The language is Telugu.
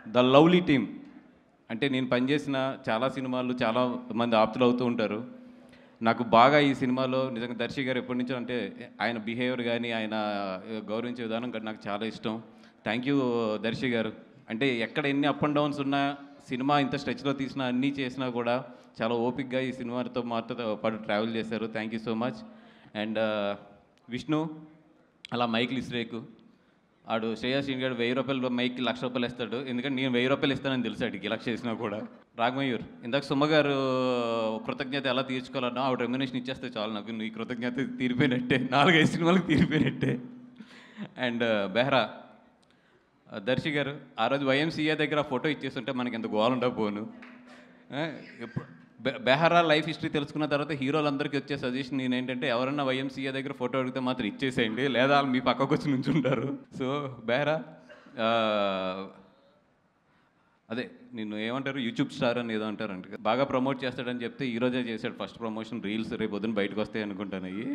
The lovely team. అంటే నేను పనిచేసిన చాలా సినిమాలు చాలా మంది ఆప్తులు అవుతూ ఉంటారు. నాకు బాగా ఈ సినిమాలో నిజంగా దర్శి గారు ఎప్పటి నుంచో అంటే ఆయన బిహేవియర్ గానీ, ఆయన గౌరవించే విధానం గాని నాకు చాలా ఇష్టం. థ్యాంక్ యూ దర్శి గారు. అంటే ఎక్కడ ఎన్ని అప్ అండ్ డౌన్స్ ఉన్నా, సినిమా ఇంత స్ట్రెచ్‌లో తీసినా, అన్నీ చేసినా కూడా చాలా ఓపికగా ఈ సినిమాతో మాతో పాటు ట్రావెల్ చేశారు. Thank you so much. And Vishnu అలా మైక్‌లు ఇసిరేకు. ఆడు శ్రేయాస్ గాడు ₹1000 మైక్‌కి ₹1,00,000 ఇస్తాడు. ఎందుకంటే నేను ₹1000 ఇస్తానని తెలుసు ఆడికి లక్ష చేసినా కూడా. రాఘమయూర్ ఇందాక సుమ గారు కృతజ్ఞత ఎలా తీర్చుకోవాలన్నా ఆవిడ రెమ్యునేషన్ ఇచ్చేస్తే చాలు నాకు. నీ కృతజ్ఞత తీరిపోయినట్టే. 4, 5 సినిమాలకు తీరిపోయినట్టే. అండ్ బెహ్రా దర్శి గారు ఆ రోజు వైఎంసీఏ దగ్గర ఫోటో ఇచ్చేస్తుంటే మనకి ఎంత గోల ఉండకపోను. ఎప్పుడు బెహరా లైఫ్ హిస్టరీ తెలుసుకున్న తర్వాత హీరోలందరికీ వచ్చే సజెషన్ నేనేంటంటే ఎవరన్నా వైఎంసీఏ దగ్గర ఫోటో అడిగితే మాత్రం ఇచ్చేసేయండి, లేదా వాళ్ళు మీ పక్కకు వచ్చి నుంచుంటారు. సో బెహరా అదే నిన్ను ఏమంటారు యూట్యూబ్ స్టార్ అని ఏదో అంటారంట. బాగా ప్రమోట్ చేస్తాడని చెప్తే ఈరోజే చేశాడు ఫస్ట్ ప్రమోషన్ రీల్స్. రేపు పొద్దున బయటకు వస్తాయి అనుకుంటాను అవి.